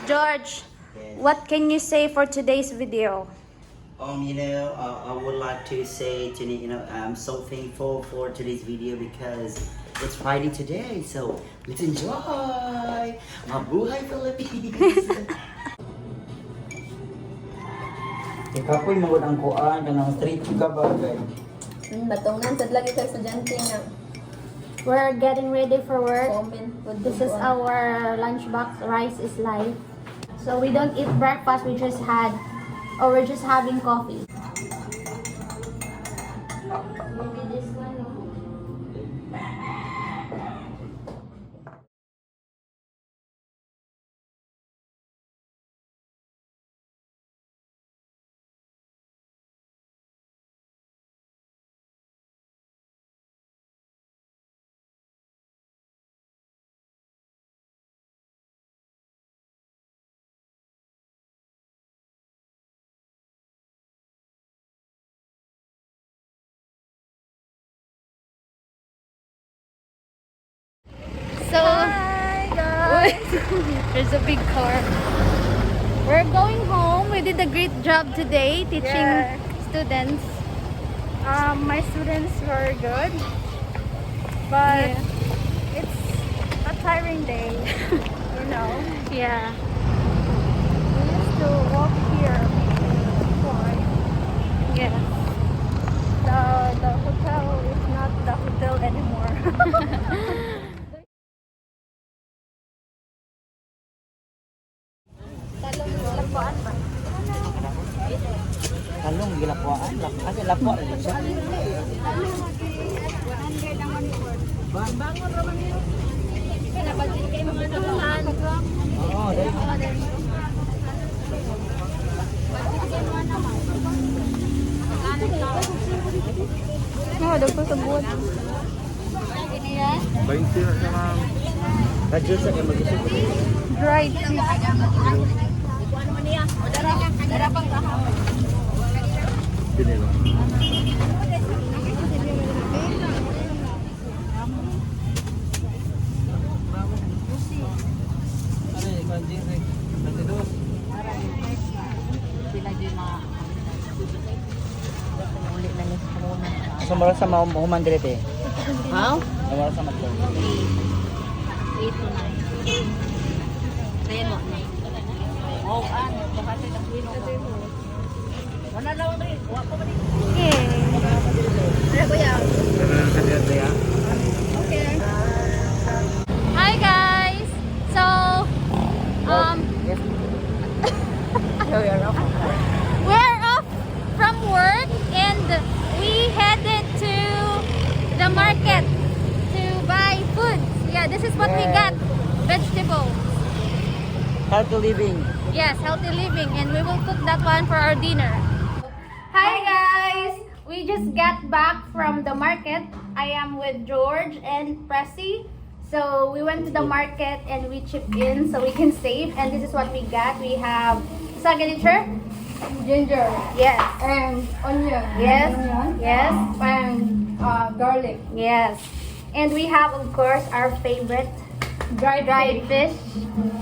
George, Yes. what can you say for today's video? I would like to say to I'm so thankful for today's video because it's Friday today. So let's enjoy Mabuhay Philippines. Ikapoy magod ang kuan kanang street ka bagay. Batongan sad lagi sa estudyante nga. We're getting ready for work. Comment po This is our lunchbox. Rice is life. So we don't eat breakfast. We're just having coffee. Maybe this one. So, hi guys! There's a big car. We're going home. We did a great job today teaching students. My students were good, but it's a tiring day, you know. Yeah. We used to walk here before. Yes. The hotel is not the hotel anymore. Talong gilapuan, kasi lapo rin siya. Oo, dahil. Oh, dagko sa buwan. 20 na siya, ma'am. Radyo sa kayo mag-isip. Dried fish. Pinila. Sumara sa mahuman direte. How? Sumara sa matlo. 8 to 9. Sayan mo. Oh, bakit ang wino ko? Wala daw rin. Wa ko ba rin? Ano kuya? Okay. Hi guys. So, we're off from work and we headed to the market to buy foods. Yeah, this is what we got. Vegetables. Healthy living. Yes, healthy living, and we will cook that one for our dinner. Hi guys! We just got back from the market. I am with George and Pressy. So we went to the market and we chipped in so we can save. And this is what we got. We have signature, Ginger yes, and onion. yes, Onion. yes, And garlic. yes. And we have, of course, our favorite dried fish.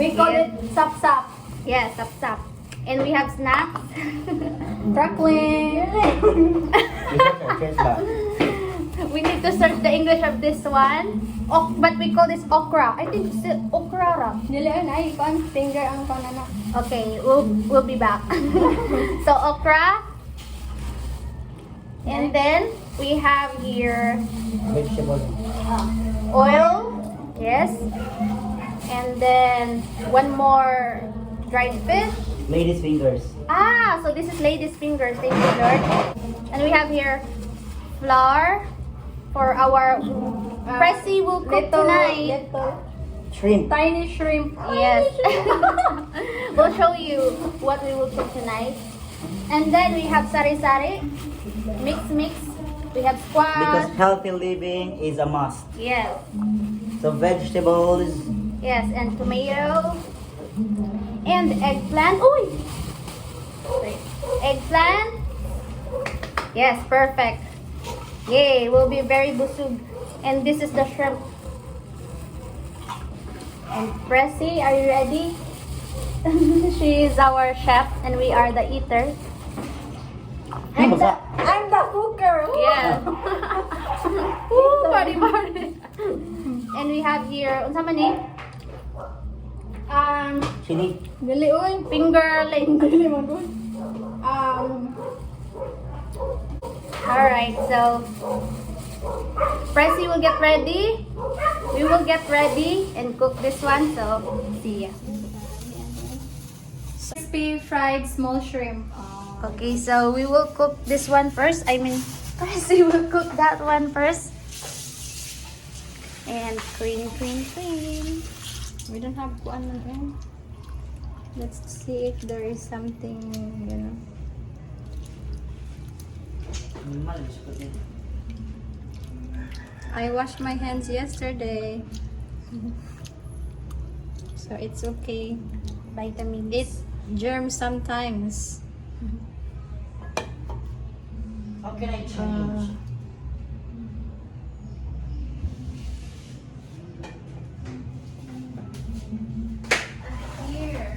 We call Yes. it sap-sap. Yes, sap-sap. And we have snacks. Crackling. We need to search the English of this one. But we call this okra. I think it's okra. Ra. Nilaan ay kon finger ang kanana. Okay, we'll be back. So okra. And then we have here Vegetable. oil. Yes. And then one more dried fish. Ladies fingers. Ah, so this is lady's fingers. Thank you, Lord. And we have here flour for our Pressy will cook tonight. Little Shrimp. tiny shrimp. Yes. We'll show you what we will cook tonight. And then we have sari-sari. Mix. We have Because squash. healthy living is a must. Yes. So vegetables. Yes, and tomato. And eggplant. Uy! Eggplant. Yes, perfect. Yay, we'll be very busog. And this is the shrimp. And Pressy, are you ready? She is our chef and we are the eaters. I'm the cooker. Yeah. Woo, body body. And we have here, unsa man ni? Sini. Dali oy. Fingerling. Dali man oy. Alright, so Pressy will get ready. We will get ready and cook this one. So, see ya. Crispy fried small shrimp. Okay, so we will cook this one first. I mean, Pressy will cook that one first. And clean. We don't have one on end. Let's see if there is something, you know. I washed my hands yesterday. So it's okay. Vitamins. It's germs sometimes. How can I change? Here.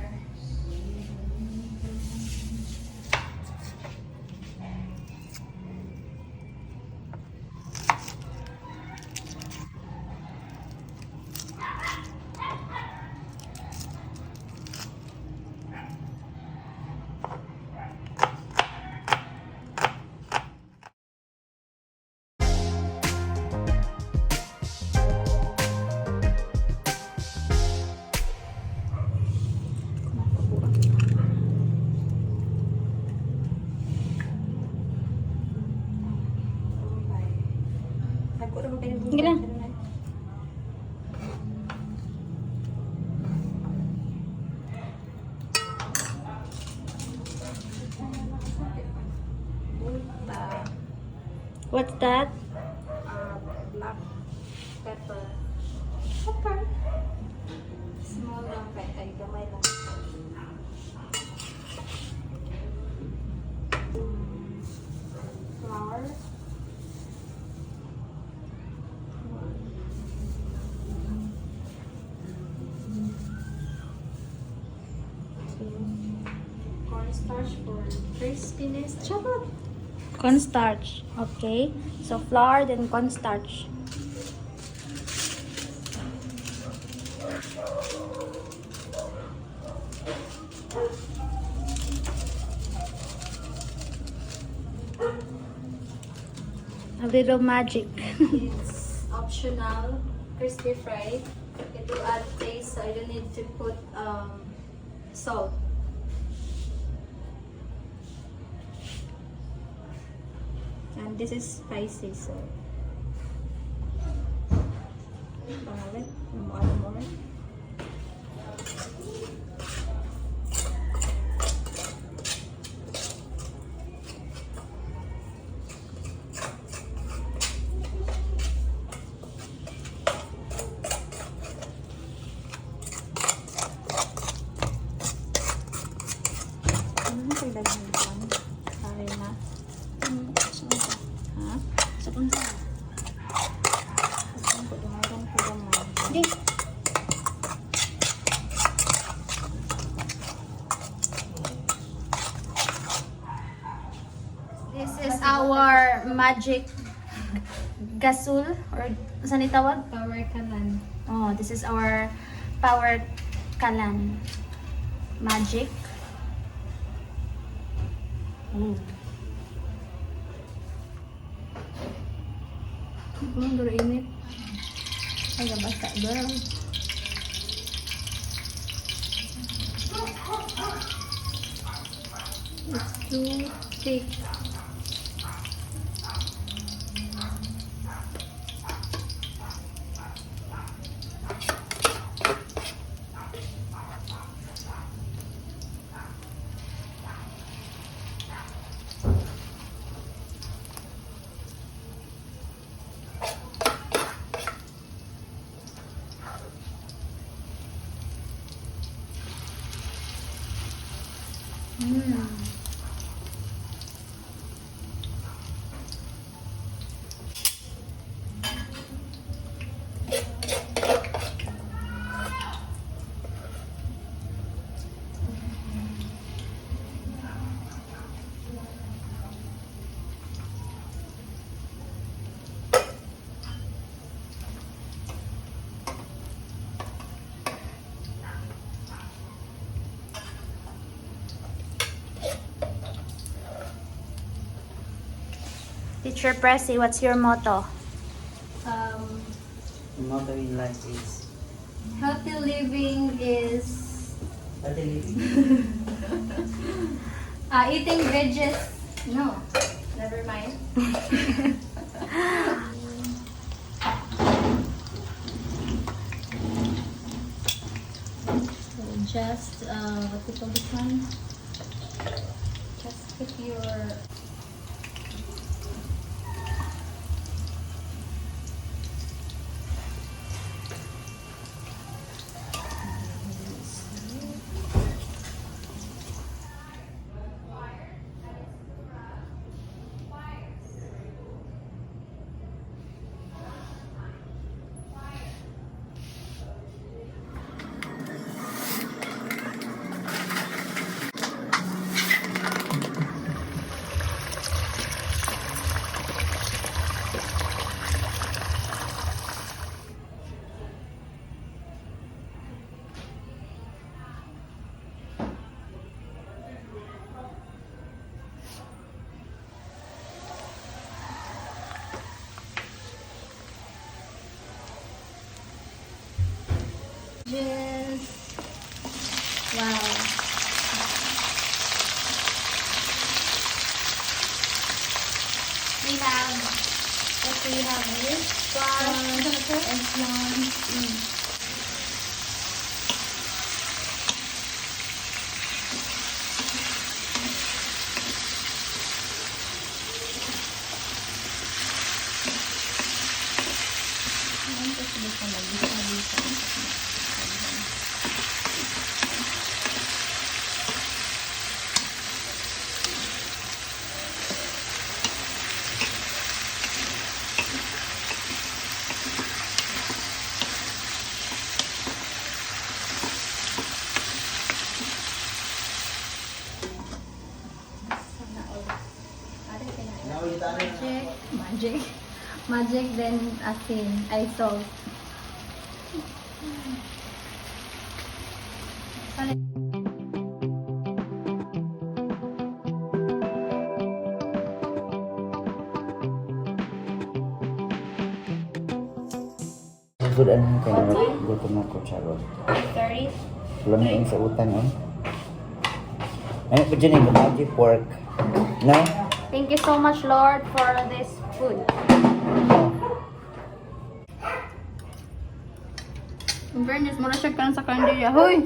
Sige na. What's that? Black pepper. Pepper. Small lang ay gamay lang. Flour. Cornstarch for crispiness. Chocolate. Cornstarch. Okay. So flour, then cornstarch. A little magic. It's optional. Crispy fried. It will add taste, so I don't need to put salt. And this is spicy, so add more. This is our magic gasul or saan itawag? Power kalan. Oh, this is our power kalan magic. Ang duro init. Ay, nabasa girl. It's too thick. Teacher Pressy, what's your motto? The motto in life is Healthy living is healthy living. eating veggies. No, never mind. So just what do you call this one? Just put your just wow. We have this squash and plums. Magic, then asin, ay salt. Good ano kaya gutom ako charot. 30. Wala na yung sa utan oh. Ano pa dyan yung magic pork? No? Thank you so much, Lord, for this food. In fairness, mura siya ka sa kandiya. Hoy!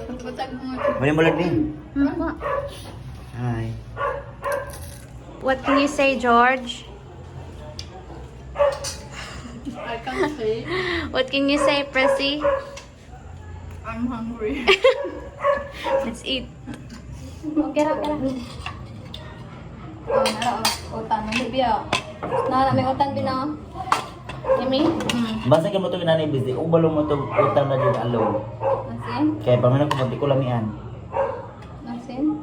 Pagpatag mo ito. Mali mo lang din. Hi. What can you say, George? I can't say. What can you say, Pressy? I'm hungry. Let's eat. Okay ra. Oh, nara utan. Hindi biya. May utan din ako. Yummy? Basta ka mo ito ginanay busy. Ubalo mo ito utang na din alone. Nasin? Kaya pamina ko pati ko lamian. Nasin?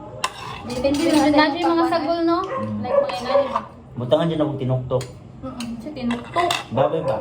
Depende Dati yung mga sagol, no? Like mga inani ba? Butangan dyan ako tinuktok. Siya tinuktok. Babay ba?